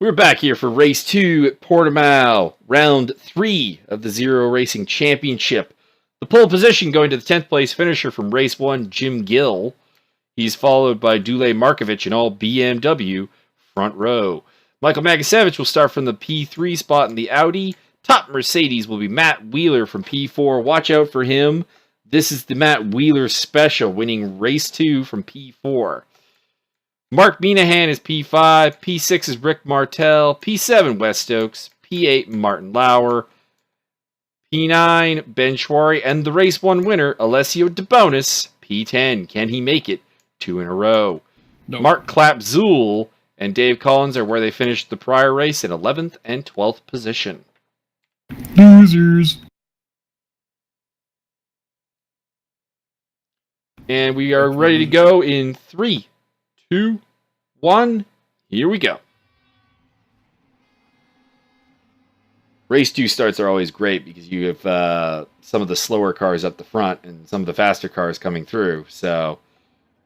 We're back here for race 2 at Portimao, round 3 of the Zero Racing Championship. The pole position going to the 10th place finisher from race 1, Jim Gill. He's followed by Dule Markovic in all BMW front row. Michael Magasevich will start from the P3 spot in the Audi. Top Mercedes will be Matt Wheeler from P4. Watch out for him. This is the Matt Wheeler special, winning race 2 from P4. Mark Minahan is P5, P6 is Rick Martel, P7 Wes Stokes, P8 Martin Lauer, P9 Ben Schwarry, and the race 1 winner, Alessio DeBonis, P10. Can he make it 2 in a row? Nope. Mark Clapzool and Dave Collins are where they finished the prior race in 11th and 12th position. Losers. And we are ready to go in 3, 2, 1, here we go. Race 2 starts are always great because you have some of the slower cars up the front and some of the faster cars coming through. So,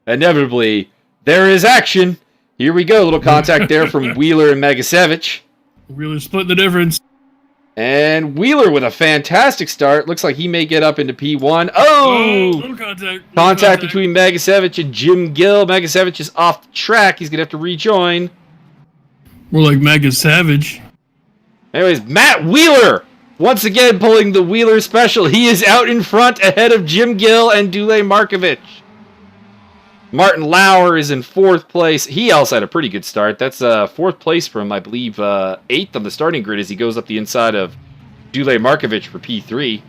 inevitably, there is action. Here we go. A little contact there from Wheeler and Magasevich. Wheeler split the difference. And Wheeler with a fantastic start. Looks like he may get up into P1. Little Contact between Magasevich and Jim Gill. Magasevich is off the track. He's going to have to rejoin. More like Magasavage. Anyways, Matt Wheeler once again pulling the Wheeler special. He is out in front ahead of Jim Gill and Dule Markovic. Martin Lauer is in 4th place. He also had a pretty good start. That's 4th place from, I believe, 8th on the starting grid as he goes up the inside of Dule Markovic for P3.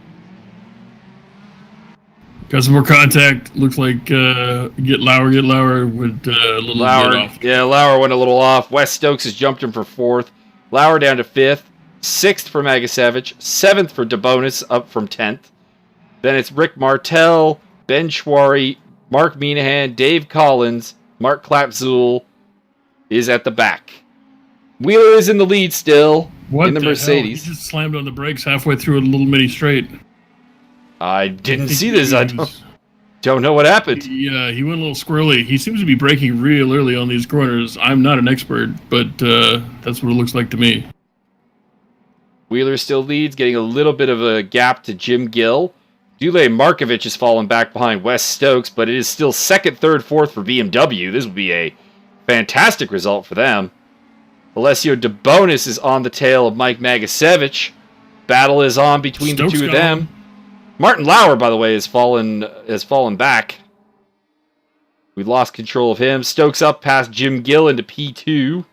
Got some more contact. Looks like get Lauer with a little Lauer, bit off. Yeah, Lauer went a little off. Wes Stokes has jumped him for 4th. Lauer down to 5th. 6th for Magasevich. 7th for DeBonis, up from 10th. Then it's Rick Martel, Ben Schwarry, Mark Minahan, Dave Collins, Mark Clapzool is at the back. Wheeler is in the lead still in the Mercedes. He just slammed on the brakes halfway through a little mini straight. I didn't see this. I don't know what happened. Yeah, he went a little squirrely. He seems to be braking real early on these corners. I'm not an expert, but that's what it looks like to me. Wheeler still leads, getting a little bit of a gap to Jim Gill. Dule Markovic has fallen back behind Wes Stokes, but it is still 2nd, 3rd, 4th for BMW. This would be a fantastic result for them. Alessio DeBonis is on the tail of Mike Magasevich. Battle is on between the two of them. Martin Lauer, by the way, has fallen back. We lost control of him. Stokes up past Jim Gill into P2.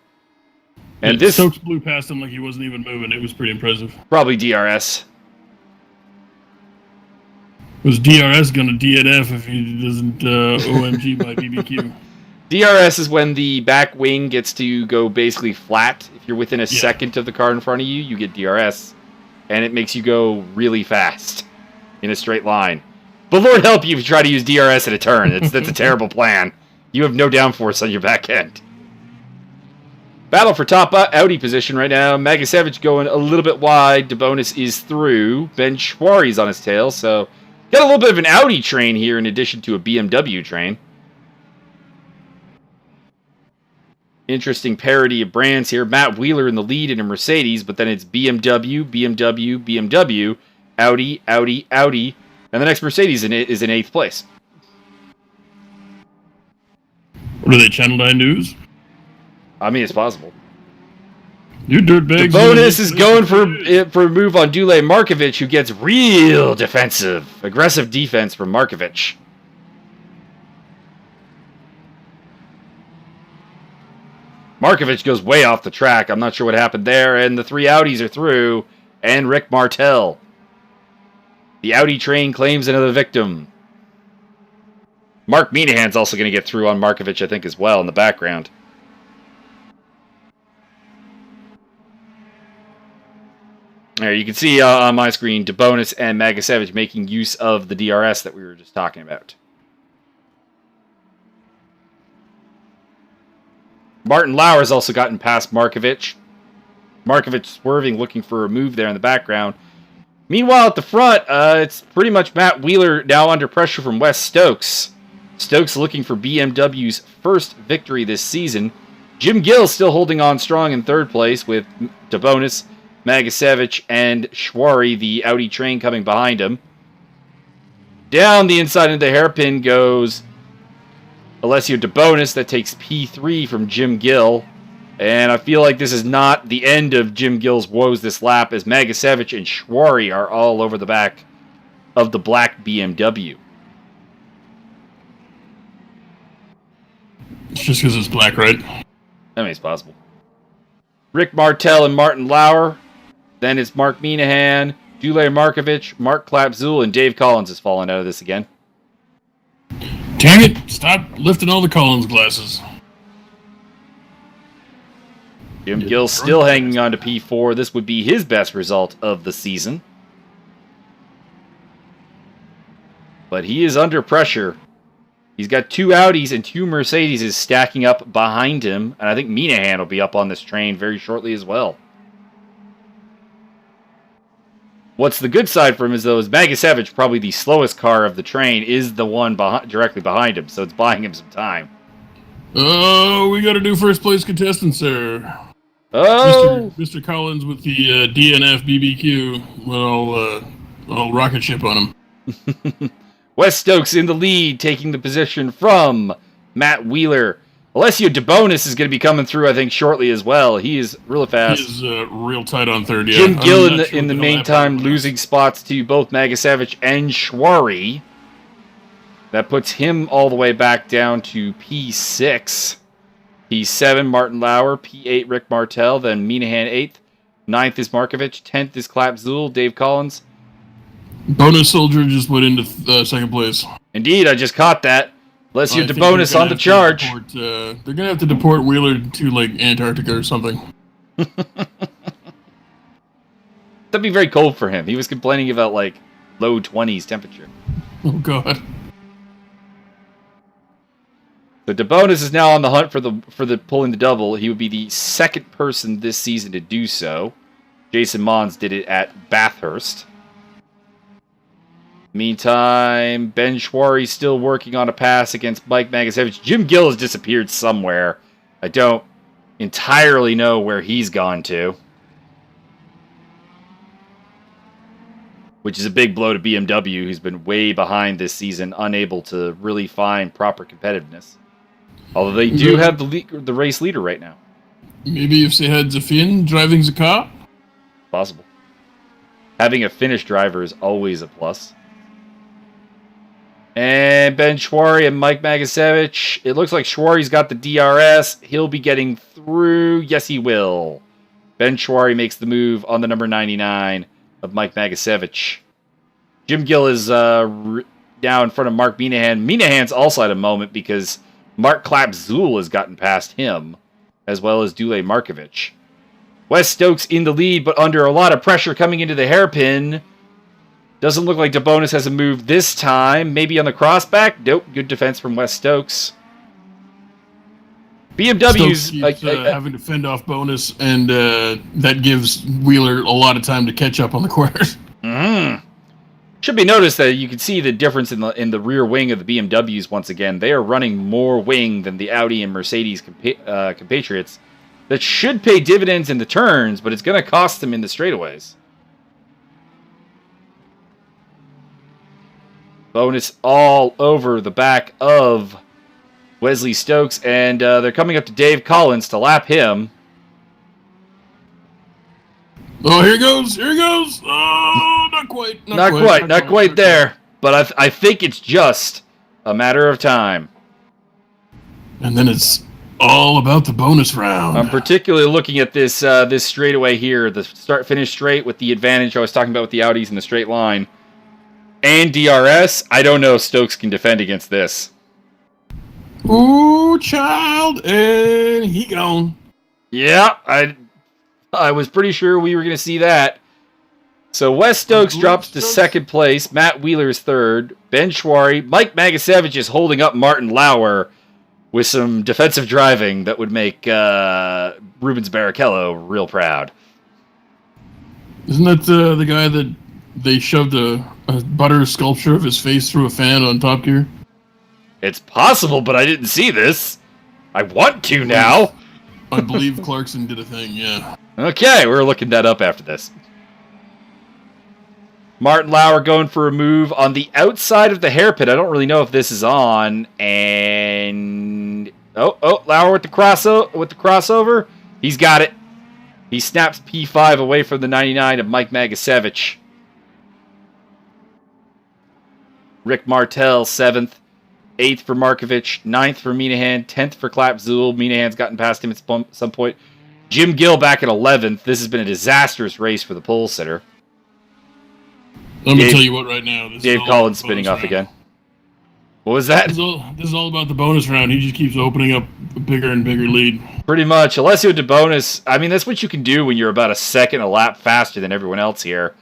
And this Stokes blew past him like he wasn't even moving. It was pretty impressive. Probably DRS. Was DRS going to DNF if he doesn't OMG by BBQ? DRS is when the back wing gets to go basically flat. If you're within a second of the car in front of you, you get DRS. And it makes you go really fast in a straight line. But Lord help you if you try to use DRS at a turn. That's a terrible plan. You have no downforce on your back end. Battle for top Audi position right now. Magasevich going a little bit wide. DeBonis is through. Ben Schwarry's on his tail, so got a little bit of an Audi train here in addition to a BMW train. Interesting parody of brands here. Matt Wheeler in the lead in a Mercedes, but then it's BMW, BMW, BMW, Audi, Audi, Audi, and the next Mercedes is in 8th place. What are they, Channel 9 News? I mean, it's possible. You dirtbags. The bonus is going for a move on Dule Markovic, who gets real defensive. Aggressive defense from Markovic. Markovic goes way off the track. I'm not sure what happened there. And the 3 Audis are through. And Rick Martel. The Audi train claims another victim. Mark Minahan's also going to get through on Markovic, I think, as well in the background. There, you can see on my screen DeBonis and Magasevich making use of the DRS that we were just talking about. Martin Lauer has also gotten past Markovic. Markovic swerving, looking for a move there in the background. Meanwhile, at the front, it's pretty much Matt Wheeler now under pressure from Wes Stokes. Stokes looking for BMW's first victory this season. Jim Gill still holding on strong in third place with DeBonis, Magasevich, and Schwari, the Audi train, coming behind him. Down the inside of the hairpin goes Alessio DeBonis. That takes P3 from Jim Gill. And I feel like this is not the end of Jim Gill's woes this lap, as Magasevich and Schwari are all over the back of the black BMW. It's just because it's black, right? I mean, it's possible. Rick Martel and Martin Lauer. Then it's Mark Minahan, Dule Markovich, Mark Klapzul, and Dave Collins has fallen out of this again. Dang it! Stop lifting all the Collins glasses. Jim Gill still hanging on to P4. This would be his best result of the season. But he is under pressure. He's got 2 Audis and 2 Mercedes stacking up behind him. And I think Minahan will be up on this train very shortly as well. What's the good side for him is, though, is Magasevich, probably the slowest car of the train, is the one directly behind him. So it's buying him some time. Oh, we got to do first place contestants, sir. Oh! Mr. Collins with the DNF BBQ, little rocket ship on him. Wes Stokes in the lead, taking the position from Matt Wheeler. Alessio DeBonis is going to be coming through, I think, shortly as well. He is really fast. He's real tight on third, yeah. Jim Gill in the meantime losing spots to both Magasevich and Schwari. That puts him all the way back down to P6. P7, Martin Lauer. P8, Rick Martel. Then Minahan 8th. 9th is Markovich. 10th is Klapzul. Dave Collins. Bonus Soldier just went into second place. Indeed, I just caught that. Alessio DeBonis on the charge. They're going to have to deport Wheeler to, like, Antarctica or something. That'd be very cold for him. He was complaining about, like, low 20s temperature. Oh, God. So DeBonis is now on the hunt for the pulling the double. He would be the second person this season to do so. Jason Mons did it at Bathurst. Meantime, Ben Schwari still working on a pass against Mike Magasevich. Jim Gill has disappeared somewhere. I don't entirely know where he's gone to. Which is a big blow to BMW, who's been way behind this season, unable to really find proper competitiveness. Although they do have the race leader right now. Maybe if they had the Finn driving the car? Possible. Having a Finnish driver is always a plus. And Ben Schwari and Mike Magasevich. It looks like Schwari's got the DRS. He'll be getting through. Yes, he will. Ben Schwari makes the move on the number 99 of Mike Magasevich. Jim Gill is now in front of Mark Minahan. Minahan's also at a moment because Mark Klapzul has gotten past him, as well as Dule Markovich. Wes Stokes in the lead, but under a lot of pressure coming into the hairpin. Doesn't look like DeBonis has a move this time. Maybe on the crossback? Nope. Good defense from Wes Stokes. BMW's Stokes keeps, having to fend off Bonus, and that gives Wheeler a lot of time to catch up on the corners. Should be noticed that you can see the difference in the rear wing of the BMWs once again. They are running more wing than the Audi and Mercedes compatriots. That should pay dividends in the turns, but it's going to cost them in the straightaways. Bonus all over the back of Wesley Stokes, and they're coming up to Dave Collins to lap him. Oh, here he goes! Here he goes! Oh, not quite. Not quite there. But I think it's just a matter of time. And then it's all about the bonus round. I'm particularly looking at this straightaway here, the start-finish straight with the advantage I was talking about with the Audis in the straight line. And DRS, I don't know if Stokes can defend against this. Ooh, child, and he gone. Yeah, I was pretty sure we were going to see that. So Wes Stokes drops to second place. Matt Wheeler's third. Ben Schwari. Mike Magasevich is holding up Martin Lauer with some defensive driving that would make Rubens Barrichello real proud. Isn't that the guy that they shoved a butter sculpture of his face through a fan on Top Gear? It's possible, but I didn't see this. I want to now. I believe Clarkson did a thing, yeah. Okay, we're looking that up after this. Martin Lauer going for a move on the outside of the hairpin. I don't really know if this is on. And Lauer with the crossover. He's got it. He snaps P5 away from the 99 of Mike Magasevich. Rick Martel, 7th. 8th for Markovich. 9th for Minahan. 10th for Klapzul. Minahan's gotten past him at some point. Jim Gill back at 11th. This has been a disastrous race for the pole sitter. Let me tell you what right now. Dave Collins spinning off again. What was that? This is all about the bonus round. He just keeps opening up a bigger and bigger lead. Pretty much. Alessio DeBonis, I mean, that's what you can do when you're about a second a lap faster than everyone else here.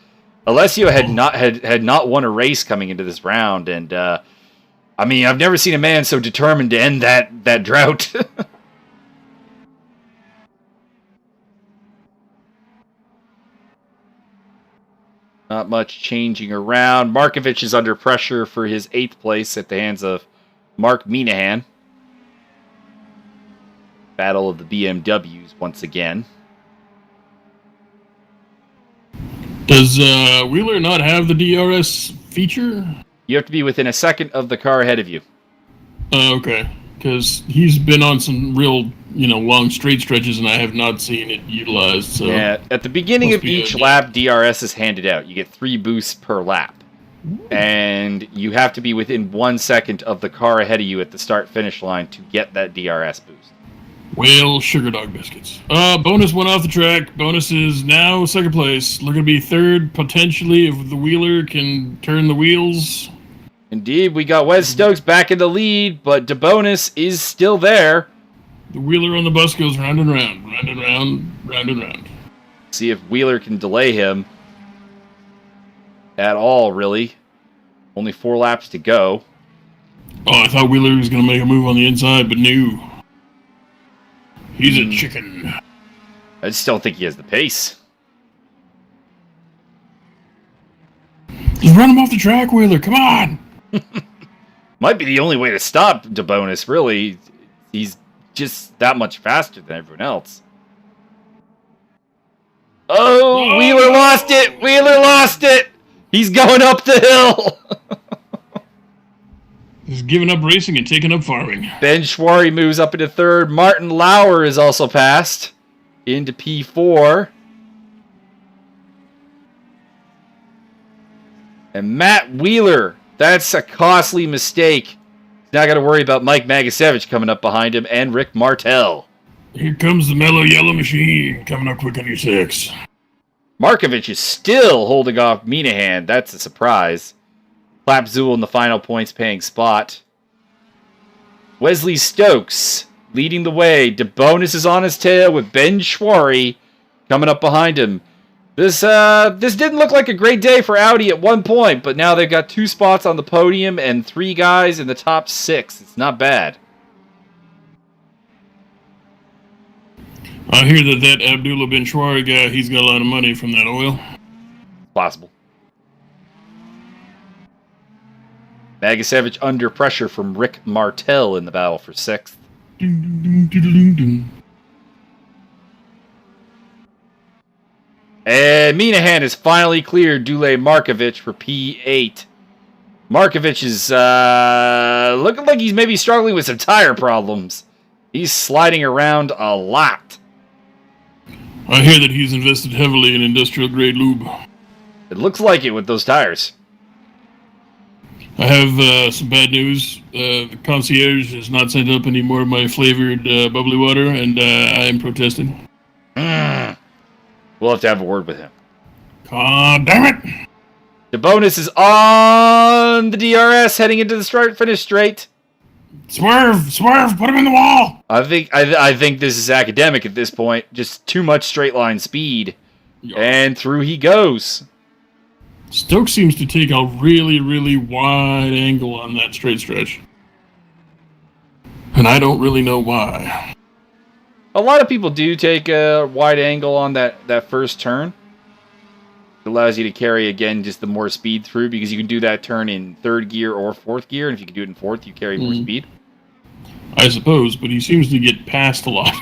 Alessio had not won a race coming into this round, and I mean, I've never seen a man so determined to end that drought. Not much changing around. Markovich is under pressure for his 8th place at the hands of Mark Minahan. Battle of the BMWs once again. Does Wheeler not have the DRS feature? You have to be within a second of the car ahead of you. Okay. Because he's been on some real, long straight stretches, and I have not seen it utilized. So yeah, at the beginning of each lap, DRS is handed out. You get 3 boosts per lap. And you have to be within 1 second of the car ahead of you at the start-finish line to get that DRS boost. Well, sugar dog biscuits. Bonus went off the track. Bonus is now 2nd place. Looking to be 3rd, potentially, if the Wheeler can turn the wheels. Indeed, we got Wes Stokes back in the lead, but DeBonis is still there. The Wheeler on the bus goes round and round, round and round, round and round. See if Wheeler can delay him at all, really. Only 4 laps to go. Oh, I thought Wheeler was going to make a move on the inside, but no. He's a chicken. I just don't think he has the pace. Just run him off the track, Wheeler. Come on. Might be the only way to stop DeBonis, really. He's just that much faster than everyone else. Oh, Wheeler lost it! Wheeler lost it! He's going up the hill! He's giving up racing and taking up farming. Ben Schwari moves up into 3rd. Martin Lauer is also passed into P4. And Matt Wheeler, that's a costly mistake. He's now got to worry about Mike Magasevich coming up behind him and Rick Martel. Here comes the mellow yellow machine coming up quick on your 6. Markovich is still holding off Minahan. That's a surprise. Klapzul in the final points-paying spot. Wesley Stokes leading the way. DeBonis is on his tail with Ben Schwari coming up behind him. This didn't look like a great day for Audi at one point, but now they've got 2 spots on the podium and 3 guys in the top 6. It's not bad. I hear that Abdullah Ben Schwari guy, he's got a lot of money from that oil. Possible. Magasevich under pressure from Rick Martel in the battle for 6th. And Minahan has finally cleared Dule Markovich for P8. Markovich is looking like he's maybe struggling with some tire problems. He's sliding around a lot. I hear that he's invested heavily in industrial-grade lube. It looks like it with those tires. I have some bad news. The concierge has not sent up any more of my flavored bubbly water, and I am protesting. We'll have to have a word with him. God damn it! The bonus is on the DRS, heading into the finish straight. Swerve! Put him in the wall! I think this is academic at this point. Just too much straight line speed. Yeah. And through he goes. Stokes seems to take a really, really wide angle on that straight stretch. And I don't really know why. A lot of people do take a wide angle on that first turn. It allows you to carry, again, just the more speed through, because you can do that turn in 3rd gear or 4th gear, and if you can do it in 4th, you carry more speed. I suppose, but he seems to get past a lot.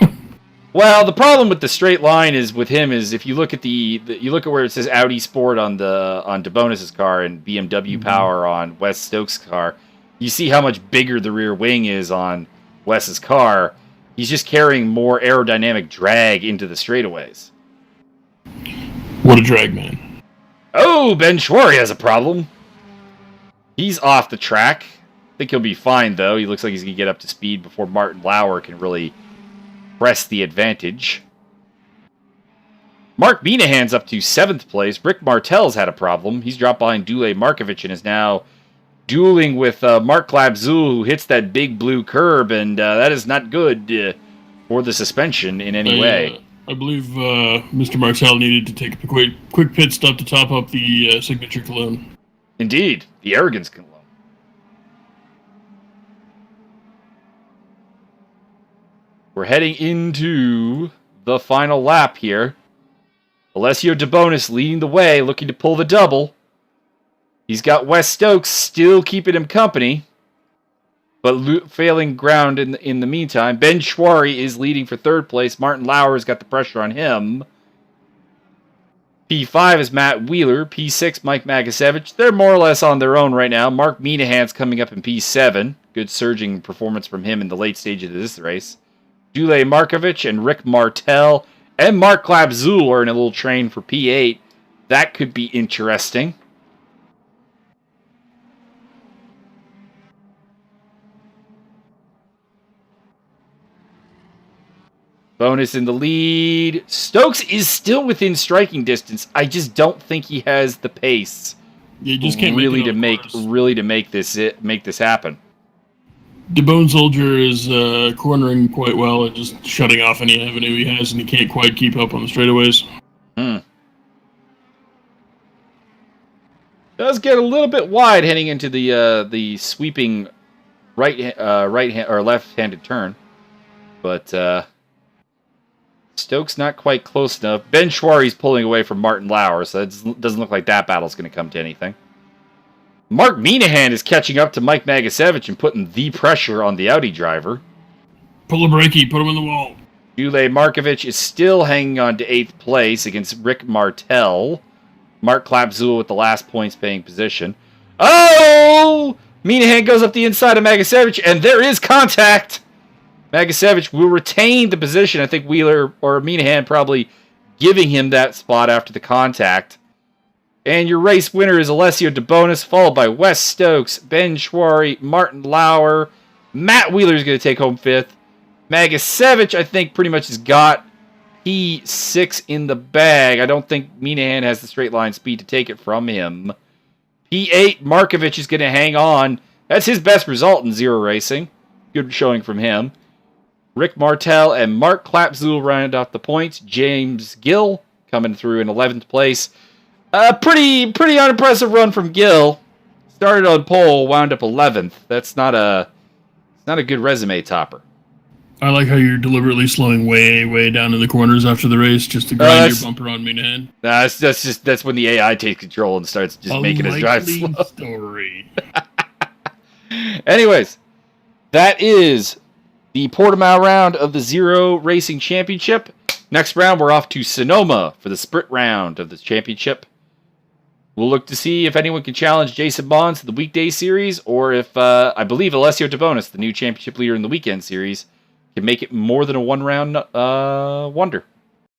Well, the problem with the straight line is with him is if you look at you look at where it says Audi Sport on DeBonus's car and BMW Power on Wes Stokes' car, you see how much bigger the rear wing is on Wes's car. He's just carrying more aerodynamic drag into the straightaways. What a drag man. Oh, Ben Schwarry has a problem. He's off the track. I think he'll be fine, though. He looks like he's going to get up to speed before Martin Lauer can really press the advantage. Mark Minahan's up to 7th place. Rick Martell's had a problem. He's dropped behind Dule Markovic and is now dueling with Mark Klapzul, who hits that big blue curb, and that is not good for the suspension in any way. I believe Mr. Martell needed to take a quick pit stop to top up the signature cologne. Indeed, the arrogance cologne. We're heading into the final lap here. Alessio DeBonis leading the way, looking to pull the double. He's got Wes Stokes still keeping him company, but failing ground in the meantime. Ben Schwarry is leading for 3rd place. Martin Lauer's got the pressure on him. P5 is Matt Wheeler. P6, Mike Magasevich. They're more or less on their own right now. Mark Minahan's coming up in P7. Good surging performance from him in the late stages of this race. Dule Markovic and Rick Martell and Mark Klapzul are in a little train for P8. That could be interesting. Bonus in the lead. Stokes is still within striking distance. I just don't think he has the pace. You just can't really to make this happen. DeBone Soldier is cornering quite well and just shutting off any avenue he has, and he can't quite keep up on the straightaways. Does get a little bit wide heading into the sweeping right hand or left-handed turn, but Stokes not quite close enough. Ben Schwarry's pulling away from Martin Lauer, so it doesn't look like that battle's going to come to anything. Mark Minahan is catching up to Mike Magasevich and putting the pressure on the Audi driver. Pull a brakey, put him in the wall. Dule Markovic is still hanging on to 8th place against Rick Martell. Mark Klapzul with the last points paying position. Oh! Minahan goes up the inside of Magasevich, and there is contact! Magasevich will retain the position. I think Wheeler or Minahan probably giving him that spot after the contact. And your race winner is Alessio DeBonis, followed by Wes Stokes, Ben Schwarry, Martin Lauer. Matt Wheeler is going to take home 5th. Magasevich, I think, pretty much has got P6 in the bag. I don't think Minahan has the straight line speed to take it from him. P8, Markovic is going to hang on. That's his best result in zero racing. Good showing from him. Rick Martell and Mark Klapzul round off the points. James Gill coming through in 11th place. Pretty unimpressive run from Gill. Started on pole, wound up 11th. That's not a good resume topper. I like how you're deliberately slowing way down in the corners after the race just to grind your bumper on Minahan. That's when the AI takes control and starts just making us drive slow. Story. Anyways, that is the Portimao round of the Zero Racing Championship. Next round, we're off to Sonoma for the sprint round of the championship. We'll look to see if anyone can challenge Jason Bonds to the weekday series, or if, I believe, Alessio DeBonis, the new championship leader in the weekend series, can make it more than a one-round wonder.